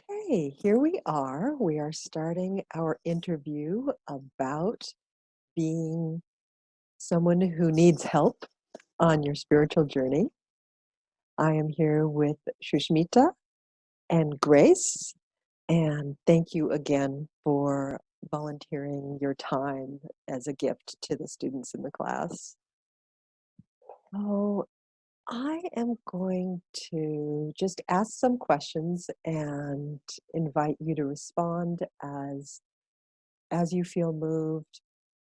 Okay, here we are. We are starting our interview about being someone who needs help on your spiritual journey. I am here with Sushmita and Grace, and thank you again for volunteering your time as a gift to the students in the class. So I am going to just ask some questions and invite you to respond as you feel moved.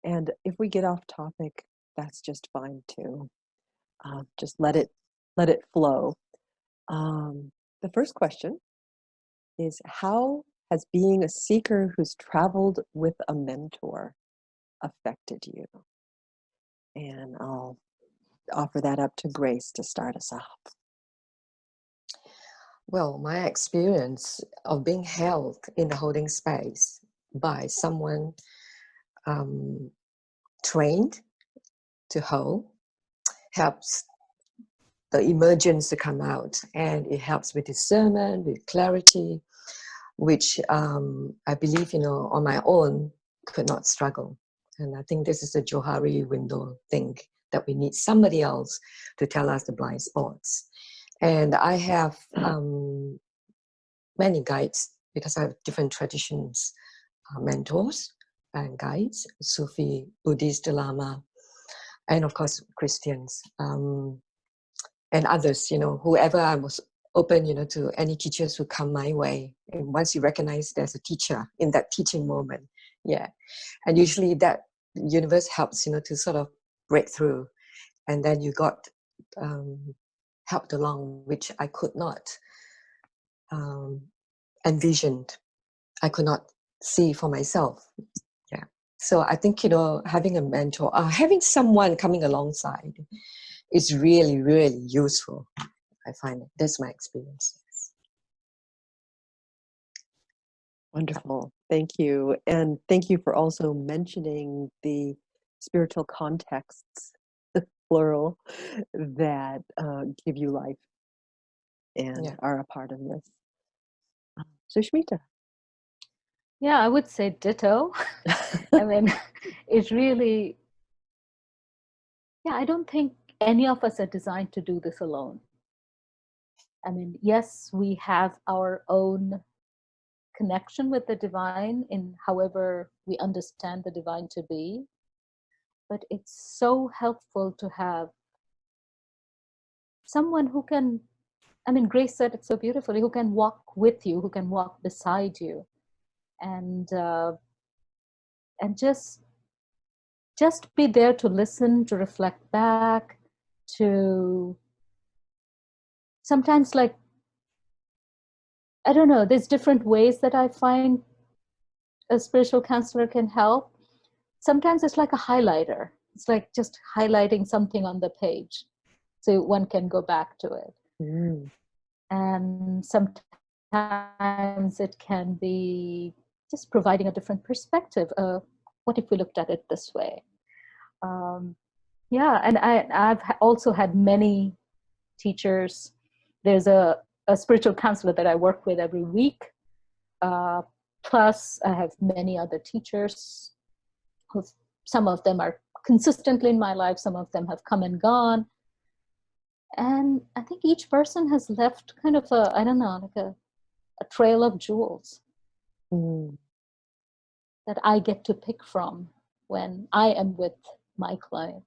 And if we get off topic, that's just fine too. Just let it flow. The first question is, how has being a seeker who's traveled with a mentor affected you? And I'll offer that up to Grace to start us off. Well, my experience of being held in the holding space by someone trained to hold helps the emergence to come out, and it helps with discernment, with clarity, which I believe, on my own could not struggle. And I think this is the Johari window thing, that we need somebody else to tell us the blind spots. And I have many guides, because I have different traditions, mentors and guides, Sufi, Buddhist, Lama, and of course Christians, and others, whoever. I was open, to any teachers who come my way. And once you recognize there's a teacher in that teaching moment, and usually that universe helps, to sort of break through, and then you got helped along, which I could not envisioned. I could not see for myself. So I think, having a mentor, having someone coming alongside is really, really useful. I find it. That's my experience. Wonderful. Thank you. And thank you for also mentioning the spiritual contexts, plural, that give you life and are a part of this. Sushmita. Yeah, I would say ditto. I mean, it really, I don't think any of us are designed to do this alone. I mean, yes, we have our own connection with the divine in however we understand the divine to be, but it's so helpful to have someone who can, Grace said it so beautifully, who can walk with you, who can walk beside you, and just be there to listen, to reflect back, to sometimes, like, I don't know, there's different ways that I find a spiritual counselor can help. Sometimes it's like a highlighter. It's like just highlighting something on the page so one can go back to it. And sometimes it can be just providing a different perspective. What if we looked at it this way? And I've also had many teachers. There's a spiritual counselor that I work with every week. Plus, I have many other teachers. Some of them are consistently in my life. Some of them have come and gone. And I think each person has left kind of a trail of jewels that I get to pick from when I am with my clients.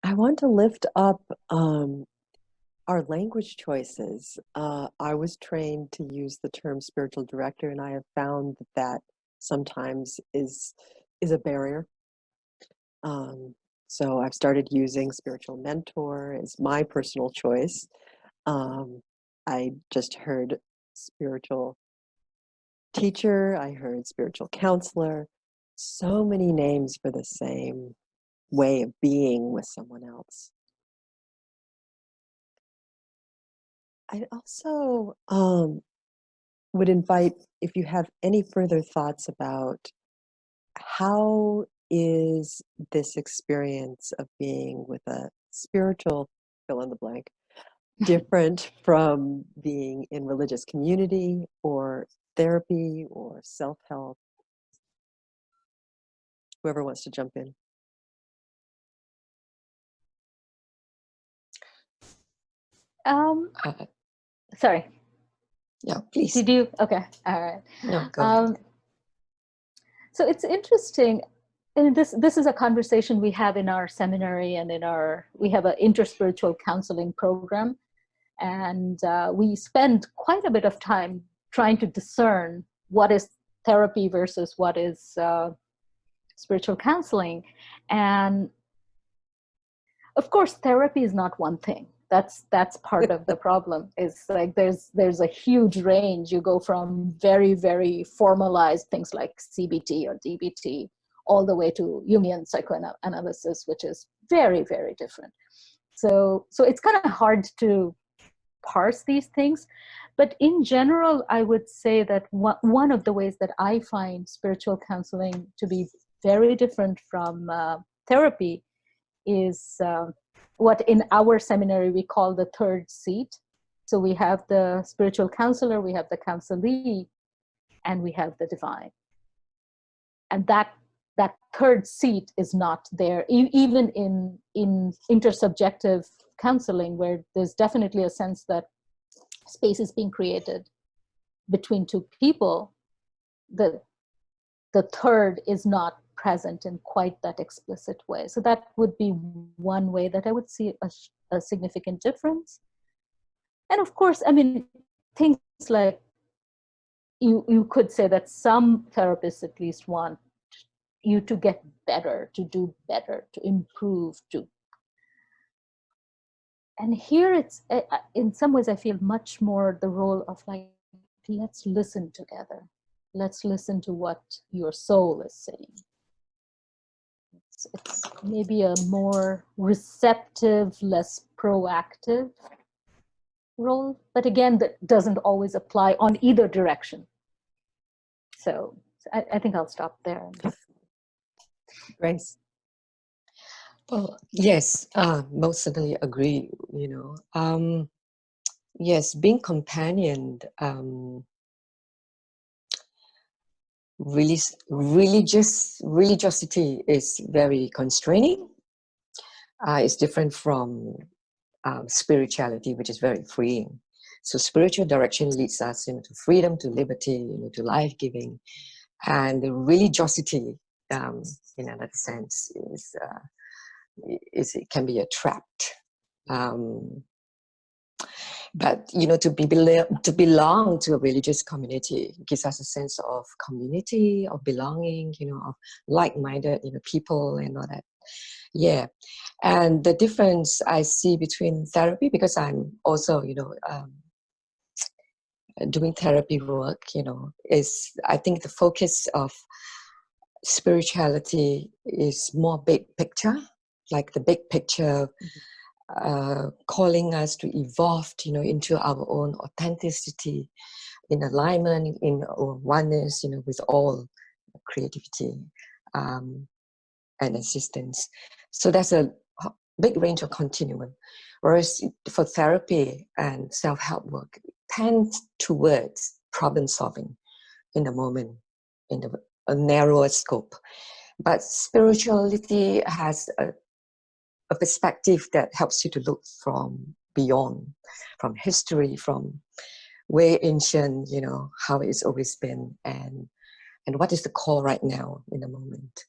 I want to lift up our language choices. I was trained to use the term spiritual director, and I have found that sometimes is a barrier. So I've started using spiritual mentor as my personal choice. I just heard spiritual teacher, I heard spiritual counselor, so many names for the same way of being with someone else. I also would invite, if you have any further thoughts about how is this experience of being with a spiritual fill in the blank different from being in religious community or therapy or self-help? Whoever wants to jump in. Uh, Sorry. yeah, please. Did you? Okay. All right. No, go ahead. So it's interesting. And this is a conversation we have in our seminary, and we have an interspiritual counseling program, and we spend quite a bit of time trying to discern what is therapy versus what is spiritual counseling. And of course, therapy is not one thing. That's part of the problem. Is like there's a huge range. You go from very, very formalized things like CBT or DBT all the way to Jungian psychoanalysis, which is very, very different. So it's kind of hard to parse these things. But in general, I would say that one of the ways that I find spiritual counseling to be very different from therapy is what in our seminary we call the third seat. So we have the spiritual counselor, we have the counselee, and we have the divine. And that third seat is not there, even in intersubjective counseling, where there's definitely a sense that space is being created between two people. The third is not present in quite that explicit way. So that would be one way that I would see a significant difference. And of course, I mean, things like you could say that some therapists at least want you to get better, to do better, to improve, and here it's in some ways I feel much more the role of like, let's listen together. Let's listen to what your soul is saying. It's maybe a more receptive, less proactive role, but again, that doesn't always apply on either direction. So I think I'll stop there. Grace? Well, yes, most certainly agree, yes, being companioned, religiosity is very constraining. It's different from spirituality, which is very freeing. So spiritual direction leads us to freedom, to liberty, to life-giving. And the religiosity, in another sense, it can be a trap. But to belong to a religious community gives us a sense of community, of belonging, of like-minded, people and all that. Yeah, and the difference I see between therapy, because I'm also, doing therapy work, is I think the focus of spirituality is more big picture, like the big picture, calling us to evolve, into our own authenticity, in alignment, in oneness, with all creativity and existence. So that's a big range of continuum. Whereas for therapy and self-help work, tends towards problem solving in the moment, in a narrower scope. But spirituality has a perspective that helps you to look from beyond, from history, from way ancient, how it's always been, and what is the call right now in the moment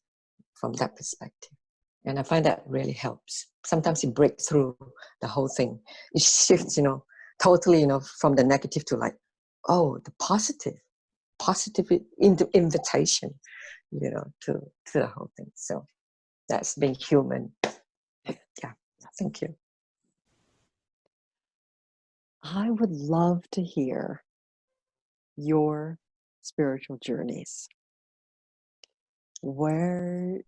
from that perspective. And I find that really helps. Sometimes it breaks through the whole thing. It shifts, totally, from the negative to like, oh, the positive invitation, to the whole thing. So that's being human. Yeah, thank you. I would love to hear your spiritual journeys, where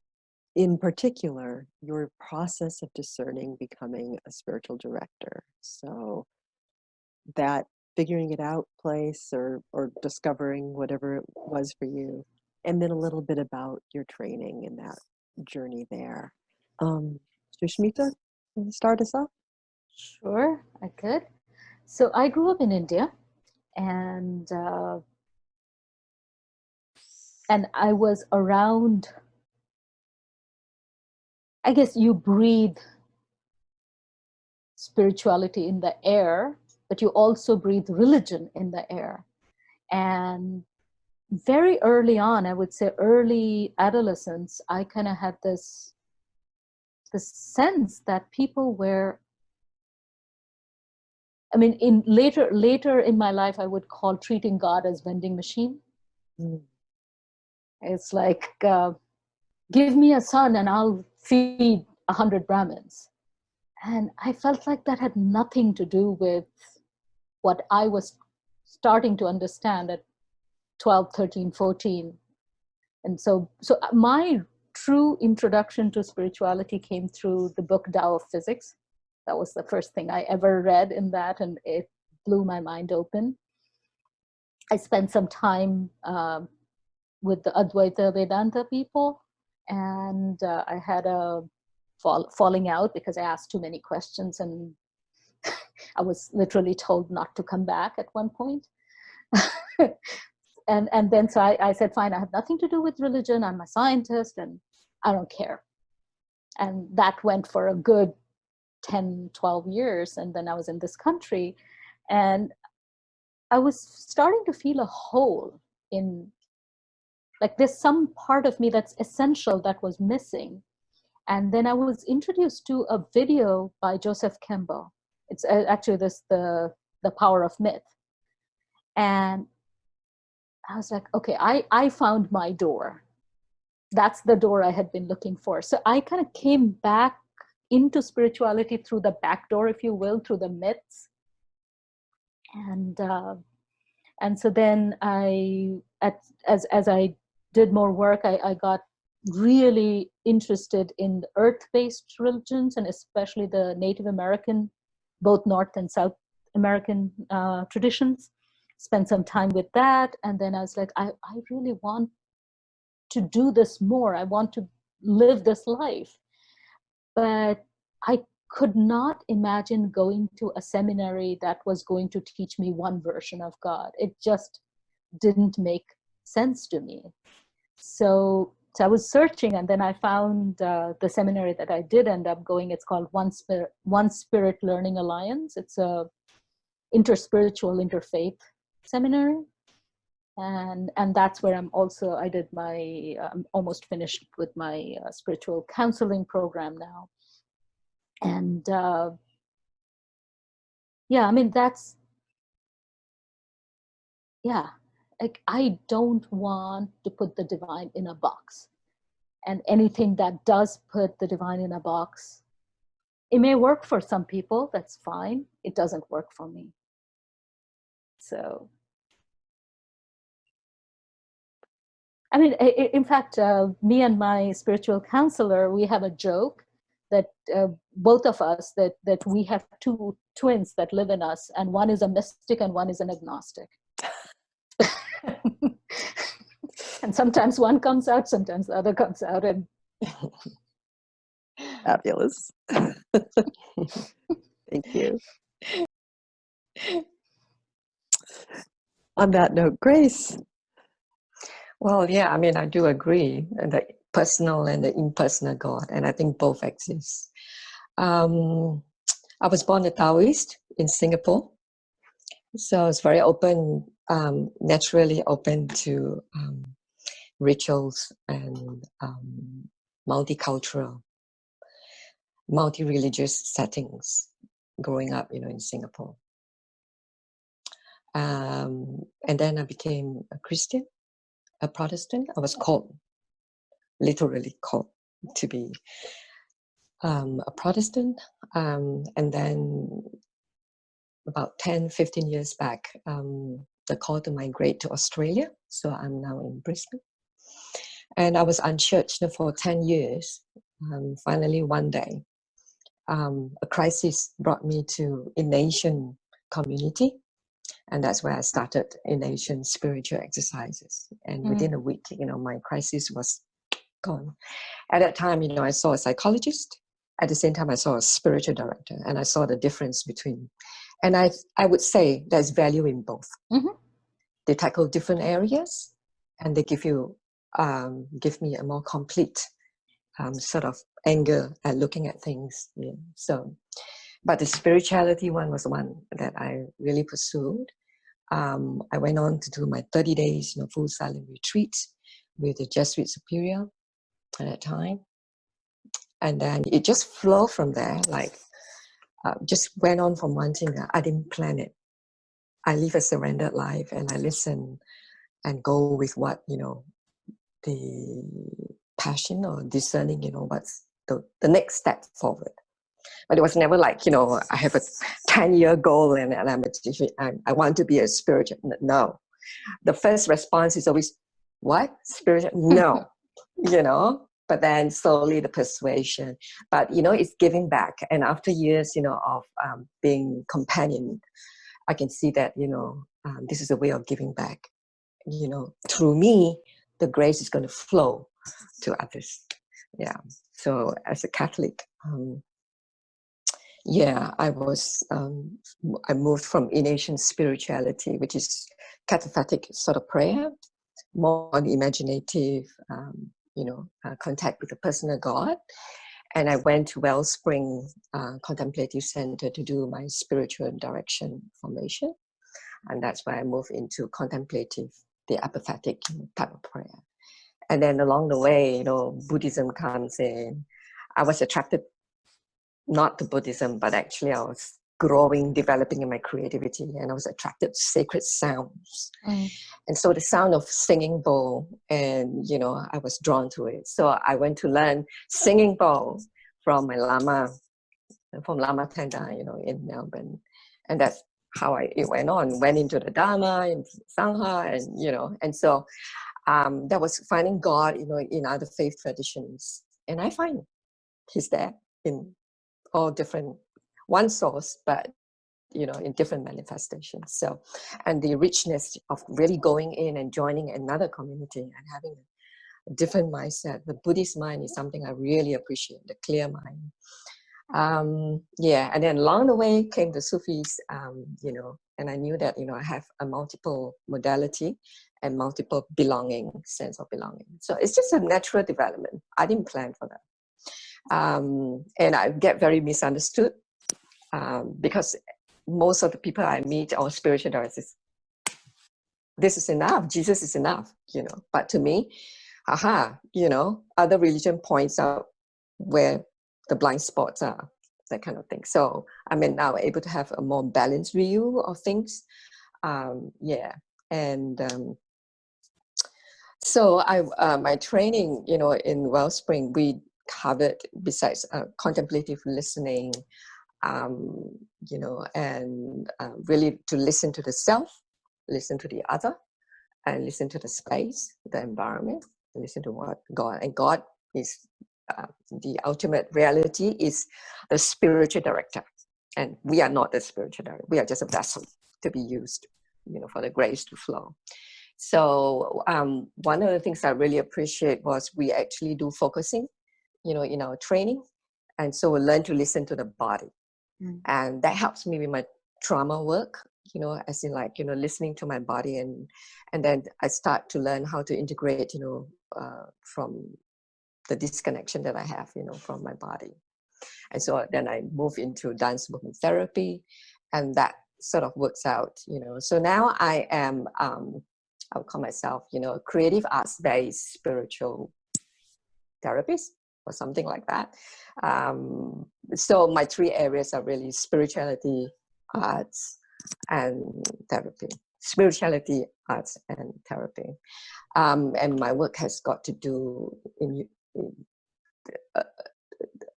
in particular your process of discerning becoming a spiritual director. So that figuring it out place, or discovering whatever it was for you, and then a little bit about your training and that journey there. Sushmita, can you start us off? Sure, I could. So I grew up in India, and I was around. I guess you breathe spirituality in the air, but you also breathe religion in the air. And very early on, I would say early adolescence, I kind of had this sense that people were, I mean, in later in my life, I would call treating God as vending machine. Mm. It's like, give me a son and I'll feed 100 Brahmins. And I felt like that had nothing to do with what I was starting to understand at 12, 13, 14. And so my true introduction to spirituality came through the book Tao of Physics. That was the first thing I ever read in that, and it blew my mind open. I spent some time with the Advaita Vedanta people, and I had a falling out because I asked too many questions, and I was literally told not to come back at one point. and then so I said, fine, I have nothing to do with religion. I'm a scientist and I don't care. And that went for a good 10, 12 years. And then I was in this country and I was starting to feel a hole in, like there's some part of me that's essential that was missing. And then I was introduced to a video by Joseph Campbell. It's actually the Power of Myth. And I was like, okay, I found my door. That's the door I had been looking for. So I kind of came back into spirituality through the back door, if you will, through the myths. And so then as I did more work, I got really interested in earth-based religions, and especially the Native American, both North and South American traditions. Spent some time with that, and then I was like, I really want to do this more. I want to live this life. But I could not imagine going to a seminary that was going to teach me one version of God. It just didn't make sense to me. So I was searching, and then I found the seminary that I did end up going. It's called One Spirit Learning Alliance. It's a interspiritual, interfaith seminary. And that's where I did my, I'm almost finished with my spiritual counseling program now. And yeah, I mean, like I don't want to put the divine in a box. And anything that does put the divine in a box, it may work for some people, that's fine. It doesn't work for me. So, I mean, in fact, me and my spiritual counselor, we have a joke that both of us, that we have two twins that live in us, and one is a mystic and one is an agnostic. And sometimes one comes out, sometimes the other comes out. And Fabulous. Thank you. On that note, Grace. Well, yeah, I mean, I do agree, the personal and the impersonal God, and I think both exist. I was born a Taoist in Singapore, so it's very open, naturally open to rituals and multicultural, multi-religious settings growing up, in Singapore. And then I became a Christian, a Protestant. I was called, literally called to be a Protestant. And then about 10, 15 years back, the call to migrate to Australia. So I'm now in Brisbane. And I was unchurched for 10 years. Finally, one day, a crisis brought me to a Asian community. And that's where I started in Asian spiritual exercises. And within a week, my crisis was gone. At that time, I saw a psychologist. at the same time I saw a spiritual director, and I saw the difference between, and I would say there's value in both. Mm-hmm. They tackle different areas, and they give me a more complete sort of angle at looking at things. Yeah. So, but the spirituality one was one that I really pursued. I went on to do my 30 days, full silent retreat with the Jesuit superior at that time. And then it just flowed from there, like just went on from one thing. I didn't plan it. I live a surrendered life, and I listen and go with what, the passion or discerning, what's the next step forward. But it was never like, I have a 10-year goal and I want to be a spiritual. No. The first response is always, what? Spiritual? No. But then slowly the persuasion. But, it's giving back. And after years, of being companion, I can see that, this is a way of giving back. Through me, the grace is going to flow to others. Yeah. So as a Catholic, I moved from in-Asian spirituality, which is cataphatic sort of prayer, more on imaginative, contact with the personal God. And I went to Wellspring Contemplative Center to do my spiritual direction formation. And that's why I moved into contemplative, the apathetic type of prayer. And then along the way, Buddhism comes in. I was attracted not to Buddhism, but actually I was growing, developing in my creativity, and I was attracted to sacred sounds. And so the sound of singing bowl, and I was drawn to it. So I went to learn singing bowl from my Lama, from Lama Tenda, in Melbourne. And that's how it went on. Went into the Dharma, in Sangha, and and so that was finding God, in other faith traditions. And I find He's there in all different, one source, but in different manifestations. So, and the richness of really going in and joining another community and having a different mindset. The Buddhist mind is something I really appreciate, the clear mind. And then along the way came the Sufis, and I knew that, I have a multiple modality and multiple sense of belonging. So it's just a natural development. I didn't plan for that. And I get very misunderstood because most of the people I meet are spiritual directors. This is enough. Jesus is enough, But to me, other religion points out where the blind spots are, that kind of thing. So I'm now able to have a more balanced view of things. So my training, in Wellspring, we covered, besides contemplative listening, really to listen to the self, listen to the other, and listen to the space, the environment, listen to what God, and God is the ultimate reality, is the spiritual director. And we are not the spiritual director. We are just a vessel to be used, for the grace to flow. So one of the things I really appreciate was we actually do focusing, in our training. And so we learn to listen to the body. And that helps me with my trauma work, as in like, listening to my body. And then I start to learn how to integrate, from the disconnection that I have, from my body. And so then I move into dance movement therapy, and that sort of works out, So now I am, I would call myself, creative arts-based spiritual therapist or something like that. So my three areas are really spirituality, arts, and therapy. Spirituality, arts, and therapy. And my work has got to do in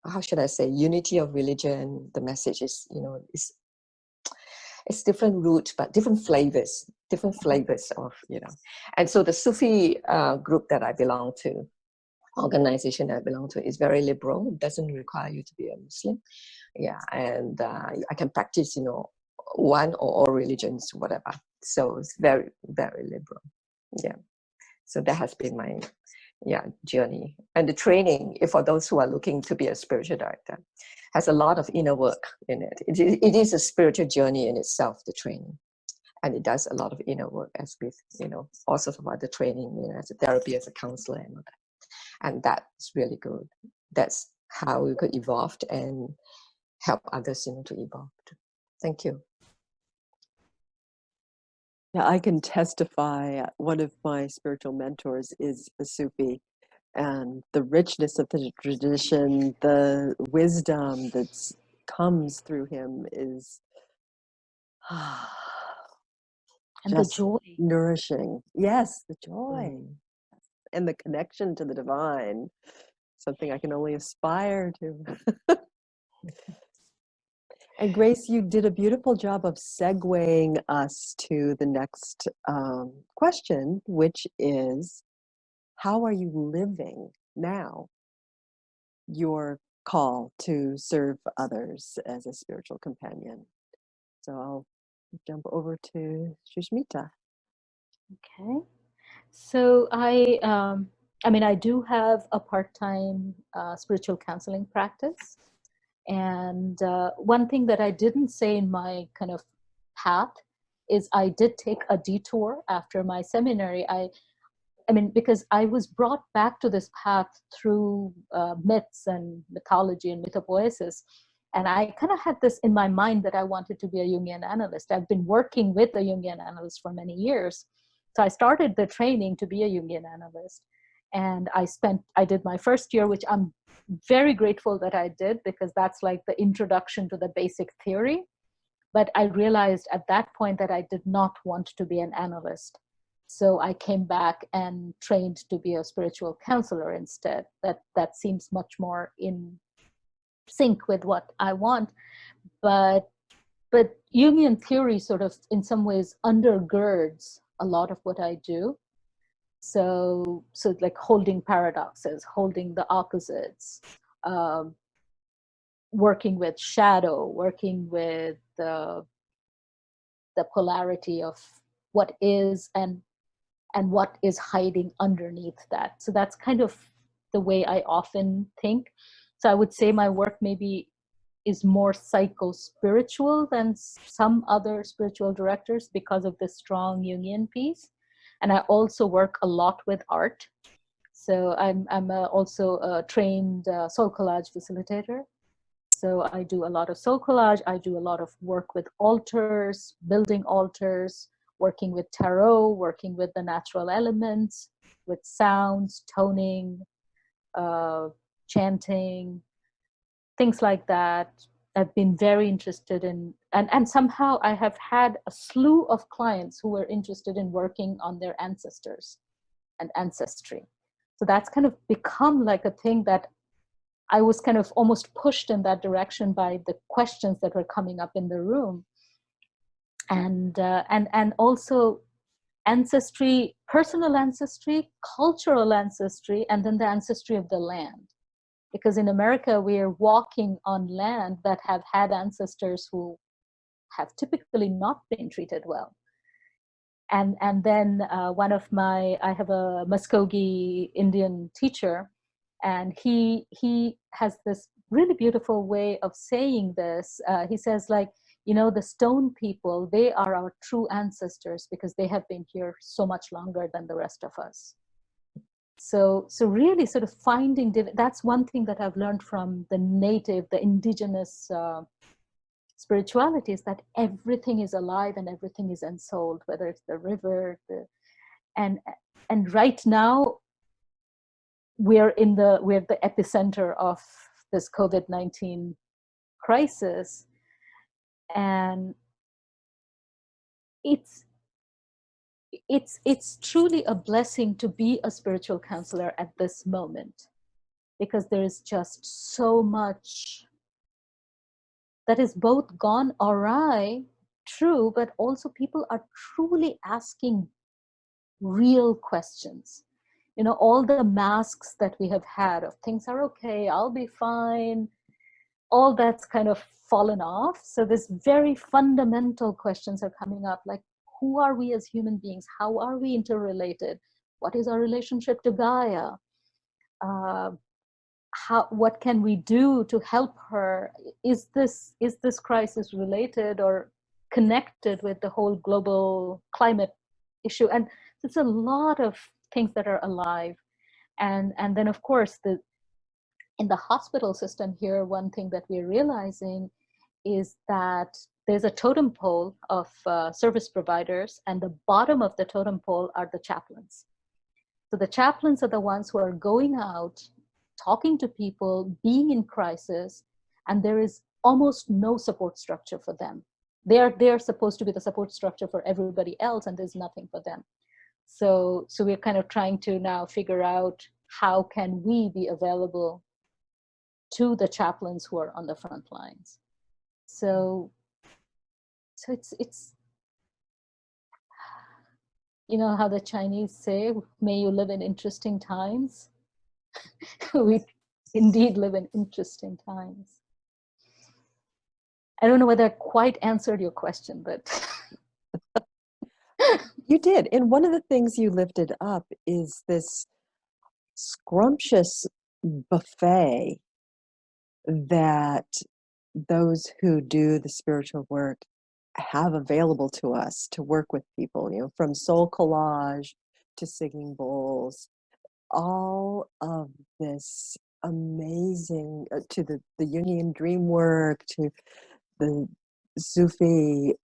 how should I say, unity of religion. The message is, it's different roots, but different flavors of, And so the Sufi group that I belong to, organization that I belong to, is very liberal. It doesn't require you to be a Muslim. And I can practice, one or all religions, whatever. So it's very, very liberal. So that has been my, journey. And the training, if for those who are looking to be a spiritual director, has a lot of inner work in it. It is a spiritual journey in itself, the training. And it does a lot of inner work, as with, also about the training, as a therapy, as a counselor and all that. And that's really good. That's how we could evolve and help others, to evolve too. Thank you. Yeah, I can testify. One of my spiritual mentors is a Sufi, and the richness of the tradition, the wisdom that comes through him is And the just joy. nourishing. Yes, the joy Mm. and the connection to the divine, something I can only aspire to. And Grace, you did a beautiful job of segueing us to the next question, which is, how are you living now your call to serve others as a spiritual companion? So I'll jump over to Sushmita. Okay. So I do have a part-time spiritual counseling practice. And one thing that I didn't say in my kind of path is I did take a detour after my seminary. Because I was brought back to this path through myths and mythology and mythopoesis. And I kind of had this in my mind that I wanted to be a Jungian analyst. I've been working with a Jungian analyst for many years. So I started the training to be a Jungian analyst. And I did my first year, which I'm very grateful that I did, because that's like the introduction to the basic theory. But I realized at that point that I did not want to be an analyst. So I came back and trained to be a spiritual counselor instead. That seems much more in sync with what I want. But Jungian theory sort of in some ways undergirds a lot of what I do. So like holding paradoxes, holding the opposites, working with shadow, working with the polarity of what is and what is hiding underneath that. So that's kind of the way I often think. So I would say my work maybe is more psycho-spiritual than some other spiritual directors because of the strong Jungian piece. And I also work a lot with art. So I'm also a trained soul collage facilitator. So I do a lot of soul collage. I do a lot of work with altars, building altars, working with tarot, working with the natural elements, with sounds, toning, chanting, things like that. I've been very interested in, and somehow I have had a slew of clients who were interested in working on their ancestors and ancestry. So that's kind of become like a thing that I was kind of almost pushed in that direction by the questions that were coming up in the room. And also ancestry, personal ancestry, cultural ancestry, and then the ancestry of the land. Because in America, we are walking on land that have had ancestors who have typically not been treated well. And then I have a Muskogee Indian teacher, and he has this really beautiful way of saying this. He says, like, the stone people, they are our true ancestors because they have been here so much longer than the rest of us. So really sort of finding, that's one thing that I've learned from the indigenous spirituality, is that everything is alive and everything is ensouled, whether it's the river, and right now we're the epicenter of this COVID-19 crisis, and it's truly a blessing to be a spiritual counselor at this moment, because there is just so much that is both gone awry, true, but also people are truly asking real questions. All the masks that we have had of things are okay, I'll be fine, all that's kind of fallen off. So this very fundamental questions are coming up, like, who are we as human beings? How are we interrelated? What is our relationship to Gaia? what can we do to help her? Is this crisis related or connected with the whole global climate issue? And it's a lot of things that are alive. And then of course in the hospital system here, one thing that we're realizing is that there's a totem pole of service providers, and the bottom of the totem pole are the chaplains. So the chaplains are the ones who are going out, talking to people, being in crisis, and there is almost no support structure for them. They're supposed to be the support structure for everybody else, and there's nothing for them. So we're kind of trying to now figure out how can we be available to the chaplains who are on the front lines. So it's you know how the Chinese say, may you live in interesting times. We indeed live in interesting times. I don't know whether I quite answered your question, but You did. And one of the things you lifted up is this scrumptious buffet that those who do the spiritual work have available to us to work with people, from soul collage to singing bowls, all of this amazing, to the Jungian dream work, to the Sufi,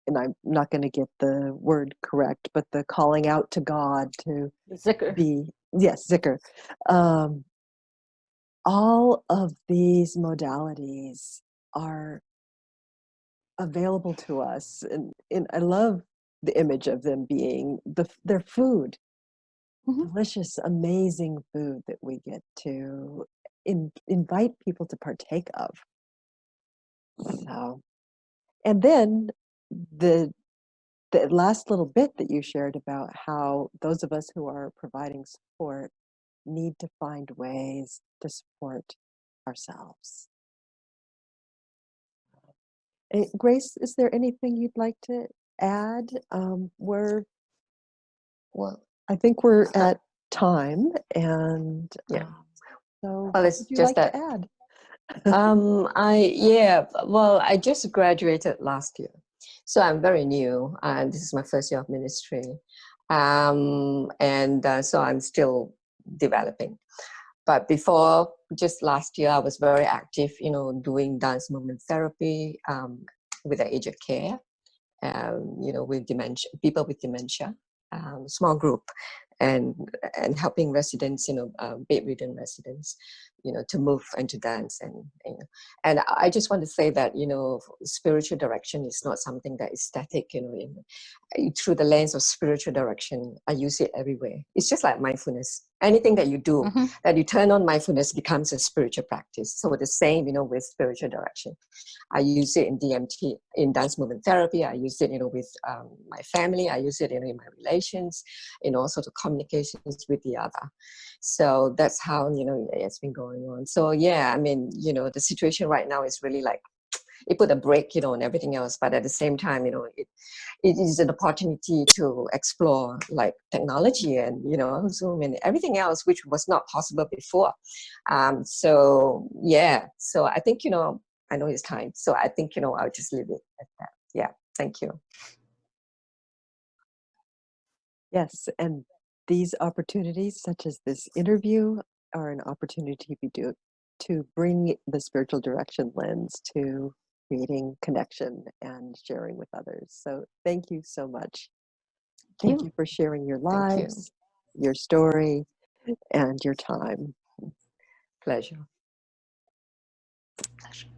and I'm not going to get the word correct, but the calling out to God to zikr. Zikr. All of these modalities are available to us, and I love the image of them being their food, delicious, amazing food that we get to invite people to partake of. So, and then the last little bit that you shared about how those of us who are providing support need to find ways to support ourselves. Grace, is there anything you'd like to add? I think we're at time, and Yeah. so Well, what it's would you just like that to add? I just graduated last year, so I'm very new, and this is my first year of ministry, so I'm still developing. But before, just last year, I was very active, doing dance movement therapy with the aged care, with dementia, people with dementia, small group, and helping residents, bedridden residents, to move and to dance, and I just want to say that spiritual direction is not something that is static. Through the lens of spiritual direction, I use it everywhere. It's just like mindfulness. Anything that you do, that you turn on mindfulness, becomes a spiritual practice. So the same, with spiritual direction. I use it in DMT, in dance movement therapy. I use it, with my family. I use it in my relations, in all sorts of communications with the other. So that's how, it's been going on. So yeah, I mean, the situation right now is really like, it put a break, on everything else. But at the same time, it is an opportunity to explore like technology and, Zoom and everything else, which was not possible before. So yeah, so I think, I know it's time. So I think, I'll just leave it at that. Yeah, thank you. Yes, and these opportunities, such as this interview, are an opportunity to bring the spiritual direction lens to creating connection and sharing with others. So thank you so much. Thank you for sharing your lives, your story, and your time. Pleasure. Pleasure.